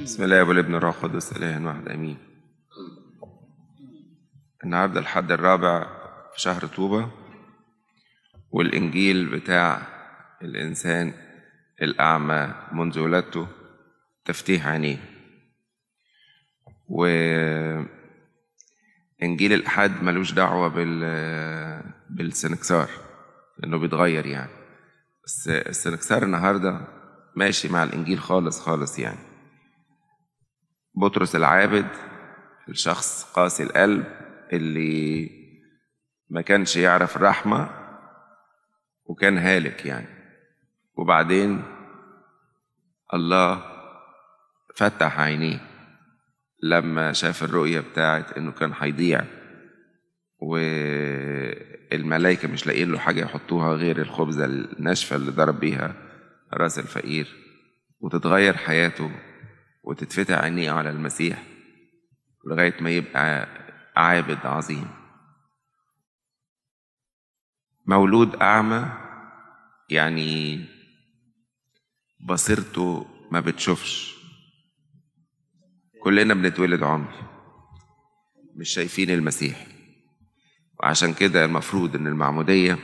بسم الله والابن والروح القدس اله واحد امين. النهارده الحد الرابع في شهر طوبة، والانجيل بتاع الانسان الاعمى منذ ولادته تفتيح عينيه. وانجيل الاحد ملوش دعوه بالسنكسار لانه بيتغير يعني، بس السنكسار النهارده ماشي مع الانجيل خالص خالص يعني. بطرس العابد، الشخص قاسي القلب اللي ما كانش يعرف الرحمة وكان هالك يعني، وبعدين الله فتح عينيه لما شاف الرؤية بتاعت انه كان هيضيع، والملائكة مش لاقيين له حاجة يحطوها غير الخبزة الناشفة اللي ضرب بيها راس الفقير، وتتغير حياته وتتفتح عينيه على المسيح لغاية ما يبقى عابد عظيم. مولود أعمى يعني بصيرته ما بتشوفش. كلنا بنتولد عمي مش شايفين المسيح، وعشان كده المفروض ان المعمودية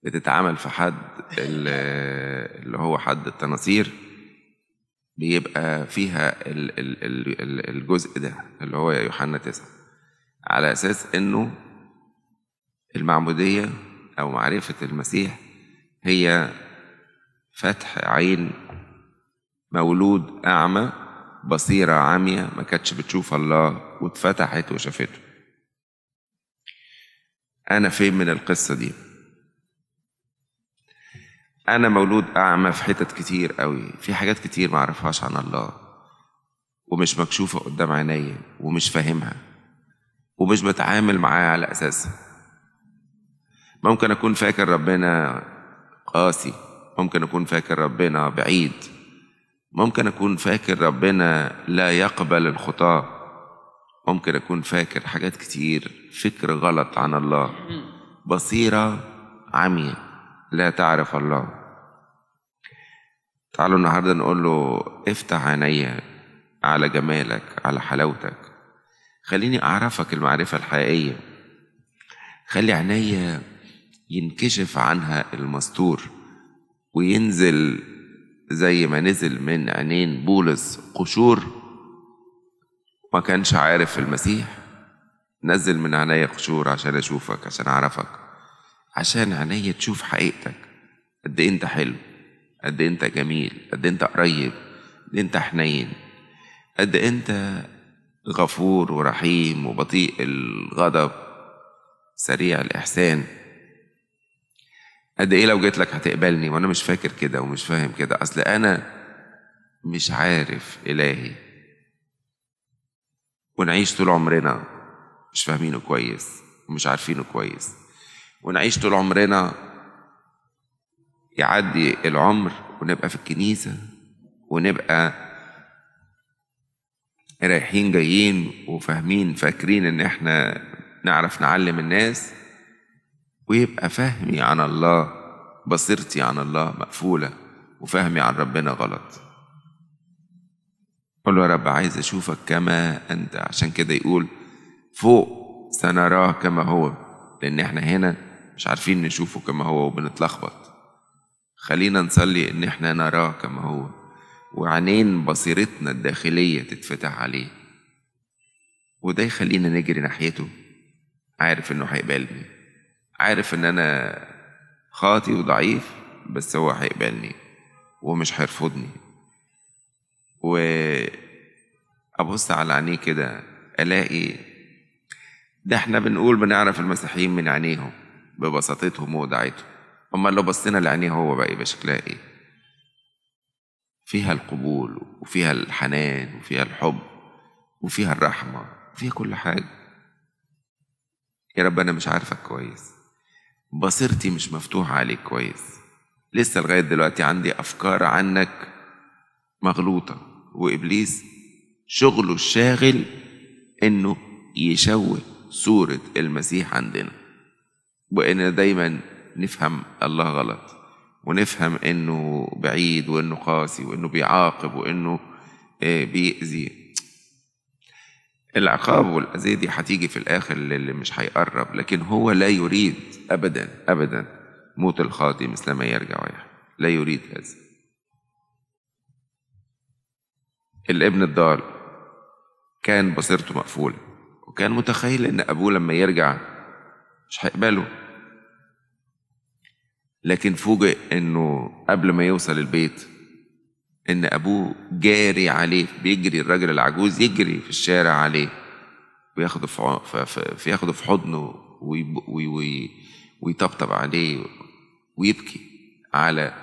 بتتعامل في حد اللي هو حد التناصير، بيبقى فيها الجزء ده اللي هو يوحنا 9، على أساس إنه المعمودية أو معرفة المسيح هي فتح عين مولود أعمى، بصيرة عامية ما كانتش بتشوف الله واتفتحت وشافته. أنا فين من القصة دي؟ أنا مولود أعمى في حتت كتير قوي، في حاجات كتير معرفهاش عن الله ومش مكشوفة قدام عيني ومش فاهمها ومش بتعامل معاه على أساسها. ممكن أكون فاكر ربنا قاسي، ممكن أكون فاكر ربنا بعيد، ممكن أكون فاكر ربنا لا يقبل الخطاة، ممكن أكون فاكر حاجات كتير، فكر غلط عن الله، بصيرة عمية لا تعرف الله. تعالوا النهاردة نقول له افتح عيني على جمالك، على حلاوتك، خليني أعرفك المعرفة الحقيقية، خلي عيني ينكشف عنها المستور وينزل زي ما نزل من عينين بولس قشور ما كانش عارف المسيح. نزل من عيني قشور عشان أشوفك، عشان أعرفك، عشان عيني تشوف حقيقتك، قد إيه أنت حلو، قد إيه أنت جميل، قد إيه أنت قريب، قد إيه أنت حنين، قد إيه أنت غفور ورحيم وبطيء الغضب سريع الإحسان، قد إيه لو جيت لك هتقبلني وأنا مش فاكر كده ومش فاهم كده، أصل أنا مش عارف إلهي. ونعيش طول عمرنا مش فاهمينه كويس ومش عارفينه كويس، ونعيش طول عمرنا يعدي العمر ونبقى في الكنيسة ونبقى رايحين جايين وفاهمين فاكرين ان احنا نعرف نعلم الناس، ويبقى فهمي عن الله، بصيرتي عن الله مقفولة وفهمي عن ربنا غلط. قل له يا رب عايز اشوفك كما انت، عشان كده يقول فوق سنراه كما هو، لان احنا هنا مش عارفين نشوفه كما هو وبنتلخبط. خلينا نصلي ان احنا نراه كما هو، وعينين بصيرتنا الداخلية تتفتح عليه، وده يخلينا نجري ناحيته، عارف انه هيقبلني، عارف ان انا خاطي وضعيف بس هو هيقبلني ومش هيرفضني. وابص على عينيه كده الاقي ده احنا بنقول بنعرف المسيحيين من عينيهم ببساطتهم وودعتهم، اما لو بصينا لعينيه هو بقى يبقى شكلها ايه؟ فيها القبول وفيها الحنان وفيها الحب وفيها الرحمة وفيها كل حاجة. يا رب أنا مش عارفك كويس، بصيرتي مش مفتوحة عليك كويس، لسه لغاية دلوقتي عندي أفكار عنك مغلوطة، وإبليس شغله الشاغل إنه يشوه صورة المسيح عندنا، وإن دايما نفهم الله غلط ونفهم انه بعيد وانه قاسي وانه بيعاقب وانه بيأذي. العقاب والأذية دي هتيجي في الآخر للي مش هيقرب، لكن هو لا يريد أبدا أبدا موت الخاطئ مثلما يرجع ويحيى، لا يريد هذا. الابن الضال كان بصيرته مقفولة، وكان متخيل ان ابوه لما يرجع مش هيقبله، لكن فوجئ انه قبل ما يوصل البيت ان ابوه جاري عليه، بيجري الراجل العجوز يجري في الشارع عليه وياخده ياخده في حضنه ويطبطب عليه ويبكي على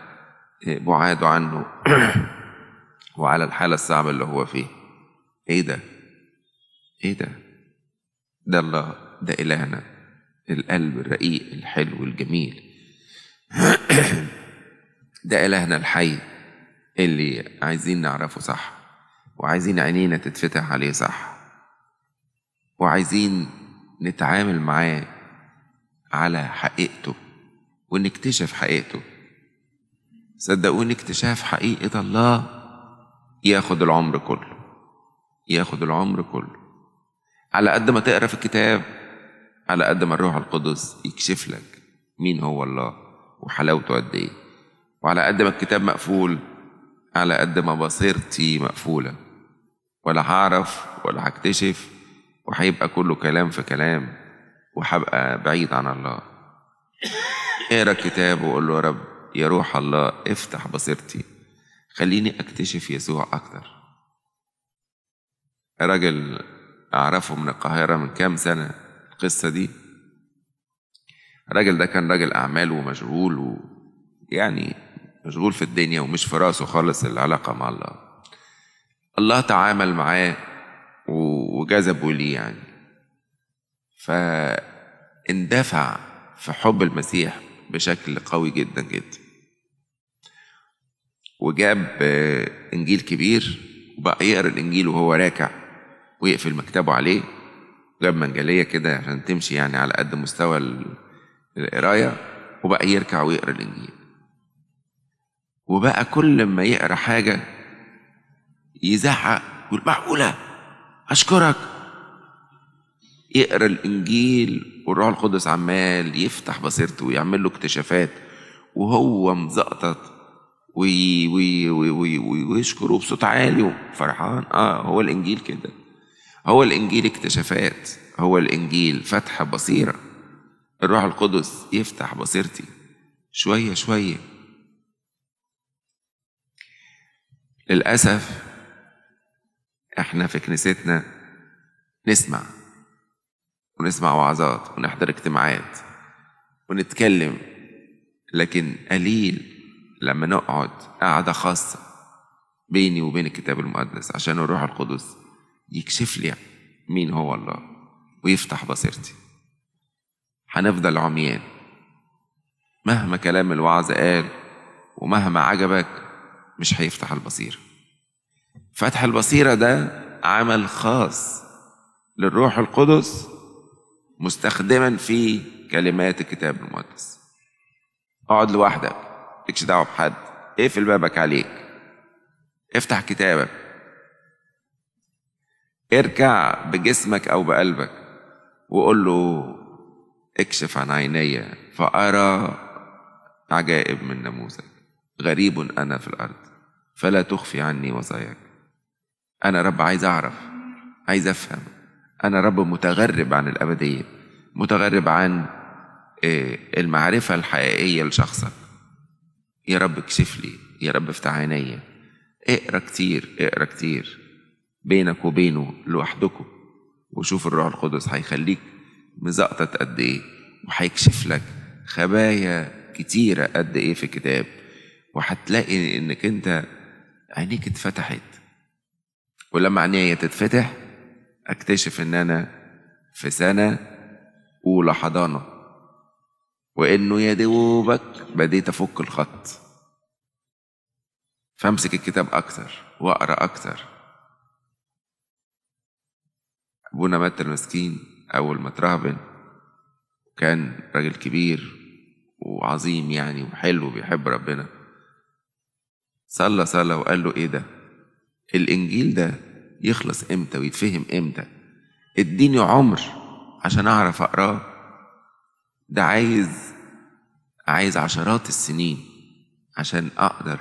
بعاده عنه وعلى الحالة الصعبة اللي هو فيه. ايه ده؟ ايه ده؟ ده الله، ده إلهنا، القلب الرقيق الحلو الجميل. ده إلهنا الحي اللي عايزين نعرفه صح، وعايزين عينينا تتفتح عليه صح، وعايزين نتعامل معاه على حقيقته ونكتشف حقيقته. صدقوني اكتشاف حقيقة الله ياخد العمر كله، ياخد العمر كله. على قد ما تقرأ في الكتاب، على قد ما الروح القدس يكشف لك مين هو الله وحلاوته قد ايه. وعلى قد ما الكتاب مقفول، على قد ما بصيرتي مقفولة، ولا هعرف ولا هكتشف، وهيبقى كله كلام في كلام، وهبقى بعيد عن الله. اقرا الكتاب وقول له يا رب يا روح الله افتح بصيرتي، خليني اكتشف يسوع اكتر. راجل اعرفه من القاهرة من كام سنة، القصة دي الراجل ده كان راجل اعمال ومشغول، ويعني مشغول في الدنيا ومش في راسه خالص العلاقة مع الله. الله تعامل معاه وجذبه ليه يعني، فاندفع في حب المسيح بشكل قوي جدا جدا، وجاب انجيل كبير وبقى يقرا الانجيل وهو راكع ويقفل مكتبه عليه، جاب منجليه كده عشان تمشي يعني على قد مستوى القرايه، وبقى يركع ويقرا الانجيل. وبقى كل ما يقرا حاجه يزعق يقول معقوله اشكرك. يقرا الانجيل والروح القدس عمال يفتح بصيرته ويعمل له اكتشافات، وهو مزقطط ويشكره بصوت عالي وفرحان. هو الانجيل كده، هو الانجيل اكتشافات، هو الانجيل فتح بصيره. الروح القدس يفتح بصيرتي شويه شويه. للاسف احنا في كنيستنا نسمع وعظات ونحضر اجتماعات ونتكلم، لكن قليل لما نقعد قعدة خاصة بيني وبين الكتاب المقدس عشان الروح القدس يكشف لي مين هو الله ويفتح بصيرتي. هنفضل عميان مهما كلام الوعظ قال ومهما عجبك، مش هيفتح البصيرة. فتح البصيرة ده عمل خاص للروح القدس مستخدما في كلمات الكتاب المقدس. اقعد لوحدك، مالكش دعوه بحد، اقفل بابك عليك، افتح كتابك، اركع بجسمك او بقلبك وقول له اكشف عن عيني فأرى عجائب من ناموسك، غريب أنا في الأرض فلا تخفي عني وصاياك. أنا رب عايز أعرف، عايز أفهم. أنا رب متغرب عن الأبدية، متغرب عن المعرفة الحقيقية لشخصك. يا رب اكشف لي، يا رب افتح عيني. اقرأ كتير، اقرأ كتير بينك وبينه لوحدكم، وشوف الروح القدس هيخليك مزقطط قد ايه، وهيكشف لك خبايا كتيرة قد ايه في الكتاب، وهتلاقي انك انت عينيك اتفتحت. ولما عينيا تتفتح اكتشف ان انا في سنة اولى حضانة، وانه يا دوبك بديت افك الخط، فامسك الكتاب اكتر واقرا اكتر. ابونا مات المسكين اول ما اترهبن، كان راجل كبير وعظيم يعني وحلو بيحب ربنا، صلى وقال له ايه ده؟ الانجيل ده يخلص امتى ويتفهم امتى؟ اديني عمر عشان اعرف اقراه. ده عايز عشرات السنين عشان اقدر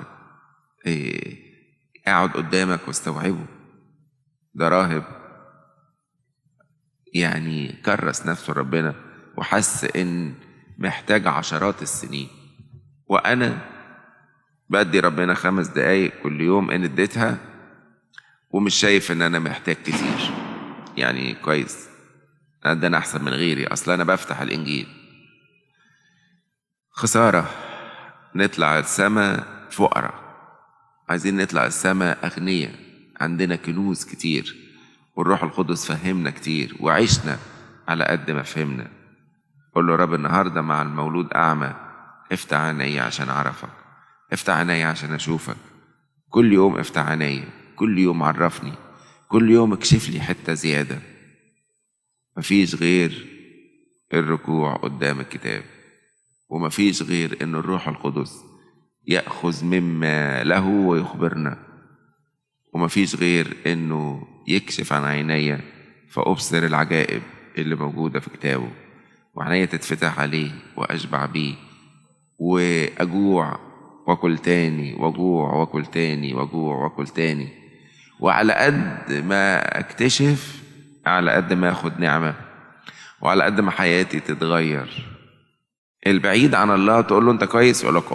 اقعد قدامك واستوعبه. ده راهب يعني كرس نفسه ربنا وحس ان محتاج عشرات السنين، وانا بدي ربنا 5 دقايق كل يوم ان اديتها ومش شايف ان انا محتاج كتير. يعني كويس، ده انا احسن من غيري، اصل انا بفتح الانجيل. خسارة نطلع السما فقراء، عايزين نطلع السما اغنياء، عندنا كنوز كتير والروح القدس فهمنا كتير وعشنا على قد ما فهمنا. قول له رب النهاردة مع المولود أعمى افتح عيني عشان أعرفك، افتح عيني عشان أشوفك. كل يوم افتح عيني، كل يوم عرفني، كل يوم اكشف لي حتة زيادة. مفيش غير الركوع قدام الكتاب، ومفيش غير إن الروح القدس يأخذ مما له ويخبرنا، ومفيش غير إنه يكشف عن عيني فأبصر العجائب اللي موجودة في كتابه، وعيني تتفتح عليه وأشبع بيه وأجوع وأكل تاني وأجوع وأكل تاني وأجوع وأكل تاني. وعلى قد ما أكتشف على قد ما أخد نعمة، وعلى قد ما حياتي تتغير. البعيد عن الله تقول له أنت كويس يقولك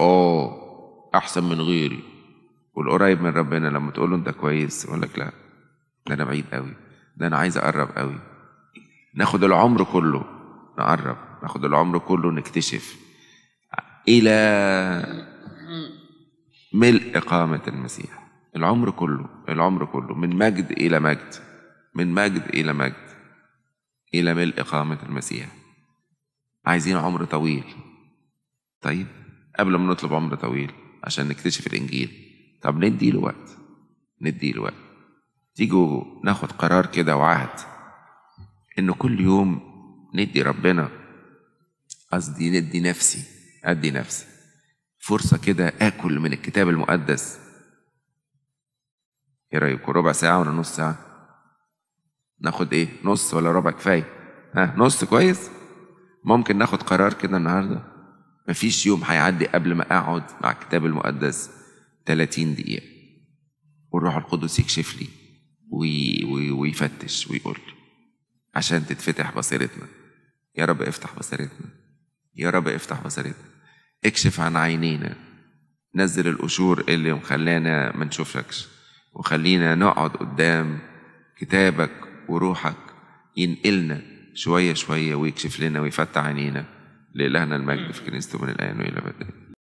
أحسن من غيري، والقريب من ربنا لما تقول له أنت كويس يقولك لا، ده أنا بعيد قوي، ده أنا عايز أقرب قوي. ناخد العمر كله نقرب، ناخد العمر كله نكتشف إلى ملء إقامة المسيح. العمر كله من مجد إلى مجد، من مجد إلى مجد، إلى ملء إقامة المسيح. عايزين عمر طويل. طيب قبل ما نطلب عمر طويل عشان نكتشف الإنجيل، طب ندي له وقت. تيجوا ناخد قرار كده وعهد إنه كل يوم ندي ربنا، قصدي أدي نفسي فرصة كده آكل من الكتاب المقدس. إيه رأيكم؟ ربع ساعة ولا نص ساعة؟ ناخد إيه؟ نص ولا ربع كفاية؟ نص كويس؟ ممكن ناخد قرار كده النهاردة، مفيش يوم هيعدي قبل ما أقعد مع الكتاب المقدس 30 دقيقة والروح القدس يكشف لي ويفتش ويقول لي عشان تتفتح بصيرتنا. يا رب افتح بصيرتنا، يا رب افتح بصيرتنا، اكشف عن عينينا، نزل القشور اللي مخلانا ما نشوفكش، وخلينا نقعد قدام كتابك وروحك ينقلنا شوية شوية ويكشف لنا ويفتح عينينا. لإلهنا المجد في كنيسته من الآن وإلى الأبد.